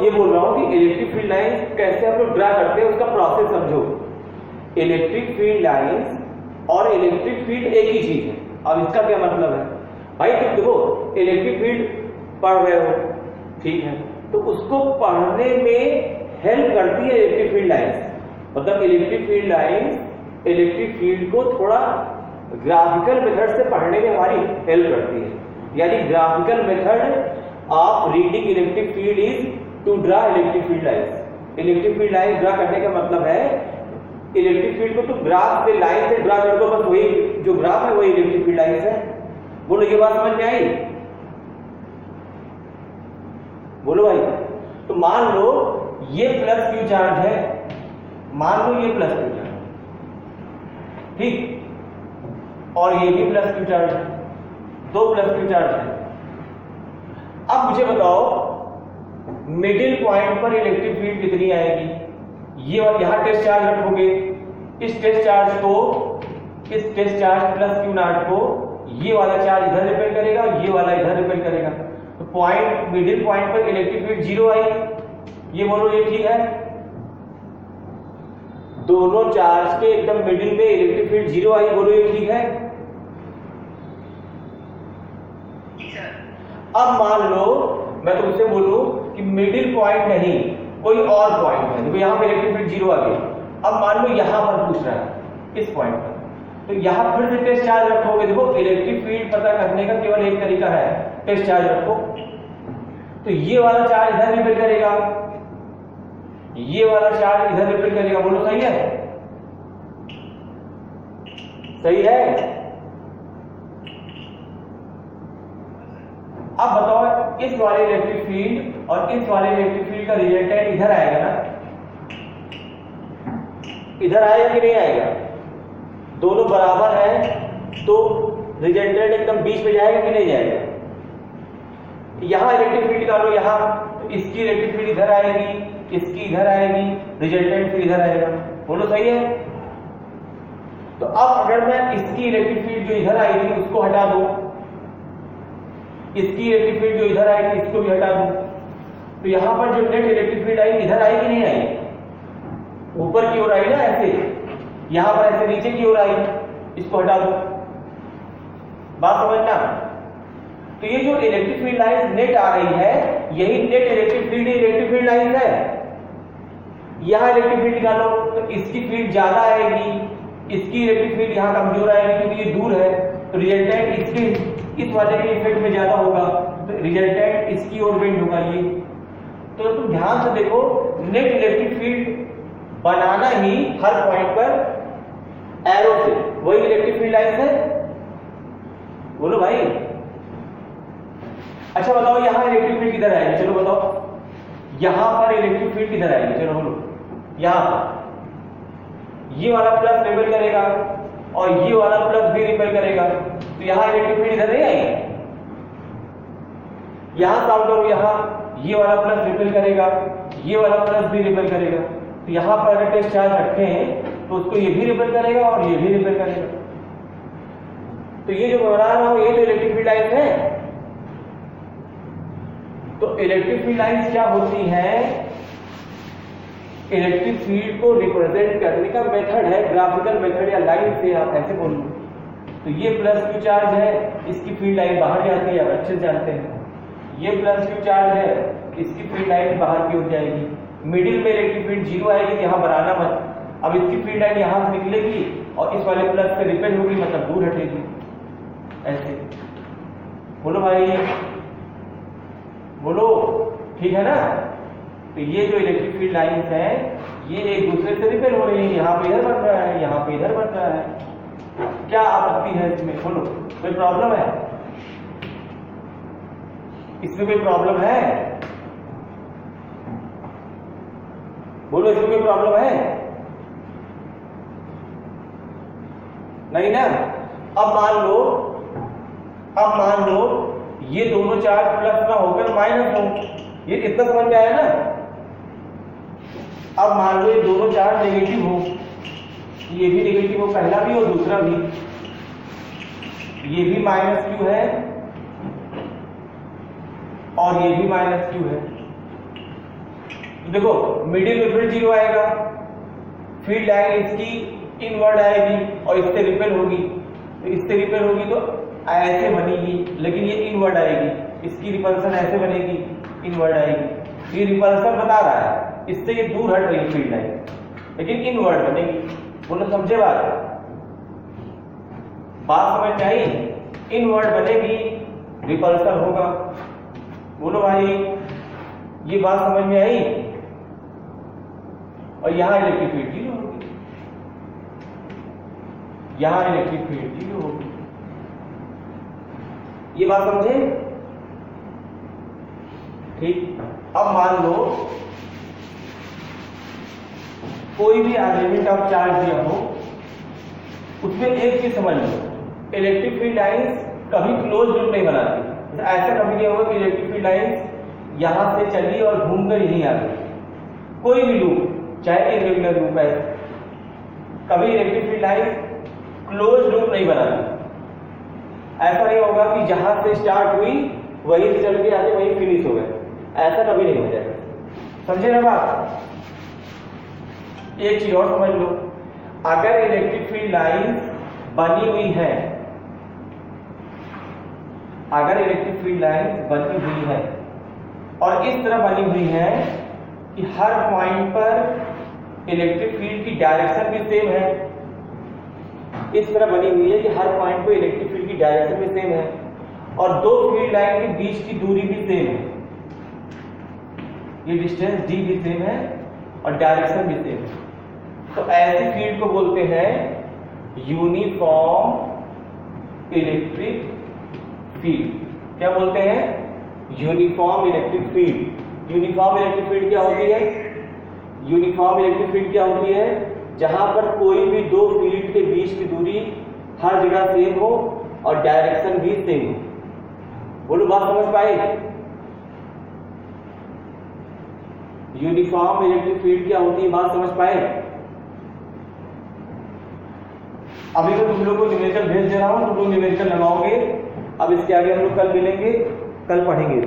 ये बोल रहा हूं कि इलेक्ट्रिक फील्ड लाइंस कैसे हम लोग ड्रा करते हैं उसका प्रोसेस समझो। इलेक्ट्रिक फील्ड लाइंस और इलेक्ट्रिक फील्ड एक ही चीज है। अब इसका क्या मतलब है भाई, तुम देखो इलेक्ट्रिक फील्ड पढ़ रहे हो, ठीक है, तो उसको पढ़ने में हेल्प करती है इलेक्ट्रिक फील्ड लाइंस। मतलब electric field lines electric field को थोड़ा ग्राफिकल मेथड से पढ़ने में हमारी हेल्प करती है। यानी graphical method of reading electric field is to draw electric field lines. Electric field line draw करने का मतलब है इलेक्ट्रिक फील्ड को तुम ग्राफ से लाइन से ड्रा कर दो, बस वही जो ग्राफ है वही इलेक्ट्रिक फील्ड लाइन है। बोलो ये बात समझ में आई? बोलो भाई। तो मान लो ये प्लस क्यू चार्ज है, मान लो ये प्लस क्यू चार्ज, ठीक, और ये भी प्लस क्यू चार्ज है, दो प्लस क्यू चार्ज है। अब मुझे बताओ मिडिल पॉइंट पर इलेक्ट्रिक फील्ड कितनी आएगी? ये यहां टेस्ट चार्ज रखोगे, इस टेस्ट चार्ज को, इस test charge plus q naught को ये वाला चार्ज इधर रिपेल करेगा और ये वाला इधर रिपेल करेगा। तो पॉइंट मिडिल पॉइंट पर इलेक्ट्रिक फील्ड 0 आई। ये बोलो ये ठीक है? दोनों चार्ज के एकदम मिडिल में इलेक्ट्रिक फील्ड 0 आई, बोलो ये ठीक है? अब मान लो मैं तुमसे बोलूं कि मिडिल पॉइंट नहीं कोई और पॉइंट है, देखो यहां पे इलेक्ट्रिक फील्ड 0 आ गई। अब मान लो यहां पर पूछ रहा है इस पॉइंट पर, तो यहां फिर से टेस्ट चार्ज रखोगे। देखो इलेक्ट्रिक फील्ड पता करने का केवल एक तरीका है, टेस्ट चार्ज रखो। तो ये वाला चार्ज इधर रिपेल करेगा, ये वाला चार्ज इधर रिपेल करेगा। बोलो सही है? सही है? अब बताओ इस वाले इलेक्ट्रिक फील्ड और इस वाले इलेक्ट्रिक फील्ड का रिजल्टेंट इधर आएगा ना, इधर आएगा कि नहीं आएगा? दोनों बराबर है तो रिजल्टेंट एकदम बीच में जाएगा कि नहीं जाएगा? यहां इलेक्ट्रिक फील्ड निकालो, यहां तो इसकी इलेक्ट्रिक फील्ड इधर आएगी, इसकी इधर आएगी, रिजल्टेंट फिर इधर आएगा। बोलो सही है? तो अब अगर मैं इसकी इलेक्ट्रिक फील्ड जो इधर आई थी उसको हटा दूं, इसकी इलेक्ट्रिक फील्ड जो इधर आई थी इसको भी हटा दूं, तो यहां पर जो नेट इलेक्ट्रिक फील्ड आई इधर आई कि नहीं आई? ऊपर की ओर आई ना, ऐसे, यहां पर ऐसे नीचे की ओर आई, इसको हटा दो। बात समझना? तो ये जो इलेक्ट्रिक फील्ड लाइन नेट आ रही है यही नेट इलेक्ट्रिक फील्ड लाइन है। यहां इलेक्ट्रिक फील्ड निकालो तो इसकी फील्ड ज्यादा आएगी, इसकी इलेक्ट्रिक फील्ड यहां कमजोर आएगी क्योंकि ये दूर है, तो रिजल्टेंट इसके इस वाले के इफेक्ट में ज्यादा होगा, तो रिजल्टेंट इसकी ओर बेंड होगा ये। तो तुम ध्यान से देखो, नेट इलेक्ट्रिक फील्ड बनाना ही हर पॉइंट पर एरो से वही इलेक्ट्रिक फील्ड लाइन है। बोलो भाई। अच्छा बताओ यहां इलेक्ट्रिक फील्ड किधर आएगी? चलो बताओ यहां पर इलेक्ट्रिक फील्ड किधर आएगी? चलो बोलो। यहां पर ये वाला प्लस रिपेल करेगा और ये वाला प्लस भी रिपेल करेगा, तो यहां इलेक्ट्रिक फील्ड इधर नहीं आएगी। यहां सॉल्व करो, यहां ये वाला प्लस रिपेल करेगा, ये वाला प्लस भी रिपेल करेगा, तो यहां पर अगर टेस्ट चार्ज रखे हैं तो उसको ये भी रिपेल करेगा और ये भी रिपेल करेगा। तो ये जो बना रहा हूं ये तो इलेक्ट्रिक फील्ड लाइन है। तो इलेक्ट्रिक फील्ड लाइंस क्या होती है? इलेक्ट्रिक फील्ड को रिप्रेजेंट करने का मेथड है, ग्राफिकल मेथड या लाइन से आप ऐसे बोल लो। तो ये प्लस क्यू चार्ज है, इसकी फील्ड लाइन बाहर जाती है, आप अच्छे से जानते हैं। ये प्लस क्यू चार्ज है, इसकी फील्ड लाइन बाहर की ओर जाएगी। मिडिल में इलेक्ट्रिक फील्ड 0 आएगी, यहां बनाना मत। अब इसकी फील्ड लाइन यहां से निकलेगी और इस वाले प्लस से रिपेल होगी, मतलब दूर हटेगी, ऐसे। बोलो भाई, बोलो, ठीक है ना? तो ये जो इलेक्ट्रिक फील्ड लाइंस हैं ये एक दूसरे से रिपेल हो रही है, यहाँ पे इधर बन रहा है, यहाँ पे इधर बन रहा है। क्या आपत्ति है इसमें? बोलो, कोई प्रॉब्लम है इसमें? कोई प्रॉब्लम है? बोलो, इसमें कोई प्रॉब्लम है? नहीं ना? अब मान लो ये दोनों चार्ज प्लस ना होकर माइनस हो, ये इतना समझ में आया ना? अब मान लो ये दोनों चार्ज नेगेटिव हो, ये भी नेगेटिव हो, पहला भी और दूसरा भी, ये भी माइनस क्यू है और ये भी माइनस क्यू है। तो देखो मिडिल में फिर 0 आएगा, फील्ड लाइन इसकी इनवर्ड आएगी और इससे रिपेल होगी, तो इससे रिपेल होगी तो ऐसे बनेगी, लेकिन ये इनवर्ड आएगी, इसकी रिपल्सन ऐसे बनेगी, इनवर्ड आएगी। ये रिपल्सन बता रहा है, इससे ये दूर हट रही फील्ड लाइन, लेकिन इनवर्ड बनेगी। बोलो समझे बात समझ में आई? इनवर्ड बनेगी, रिपल्सन होगा। बोलो भाई ये बात समझ में आई? और यहां इलेक्ट्रिक फील्ड 0 होगी, यहां इलेक्ट्रिक फील्ड 0 होगी। ये बात समझे? ठीक। अब मान लो कोई भी एलिमेंट ऑफ चार्ज दिया हो, उसमें एक चीज समझ लो, इलेक्ट्रिक फील्ड लाइंस कभी क्लोज लूप नहीं बनाती। ऐसा कभी नहीं होगा कि इलेक्ट्रिक फील्ड लाइंस यहां से चली और घूमकर यहीं आ गई। कोई भी लूप, चाहे इरेगुलर लूप है, कभी electric field lines close loop नहीं बनाती। ऐसा नहीं होगा कि जहां से स्टार्ट हुई वहीं से चल के आके वहीं फिनिश हो गए, ऐसा कभी नहीं हो जाएगा। समझे ना बात? एक चीज और समझ लो, अगर इलेक्ट्रिक फील्ड लाइंस बनी हुई है, अगर इलेक्ट्रिक फील्ड लाइंस बनी हुई है और इस तरह बनी हुई है कि हर पॉइंट पर इलेक्ट्रिक फील्ड की डायरेक्शन भी सेम है, इस तरह बनी हुई है कि हर पॉइंट पर इलेक्ट्रिक फील्ड की डायरेक्शन भी सेम है और दो फील्ड लाइन के बीच की दूरी भी सेम है, ये डिस्टेंस d भी सेम है और डायरेक्शन भी सेम है, तो ऐसी फील्ड को बोलते हैं यूनिफॉर्म इलेक्ट्रिक फील्ड। क्या बोलते हैं? Uniform electric field. Uniform electric field क्या होती है? यूनिफॉर्म इलेक्ट्रिक फील्ड क्या होती है? जहां पर कोई भी दो फील्ड के बीच की दूरी हर जगह सेम हो और डायरेक्शन भी सेम हो। बोलो बात समझ पाए? यूनिफॉर्म इलेक्ट्रिक फील्ड क्या होती है, बात समझ पाए? अभी तो तुम लोग को न्यूमेरिकल भेज दे रहा हूं, तुम लोग न्यूमेरिकल लगाओगे। अब इसके आगे हम लोग कल मिलेंगे, कल पढ़ेंगे।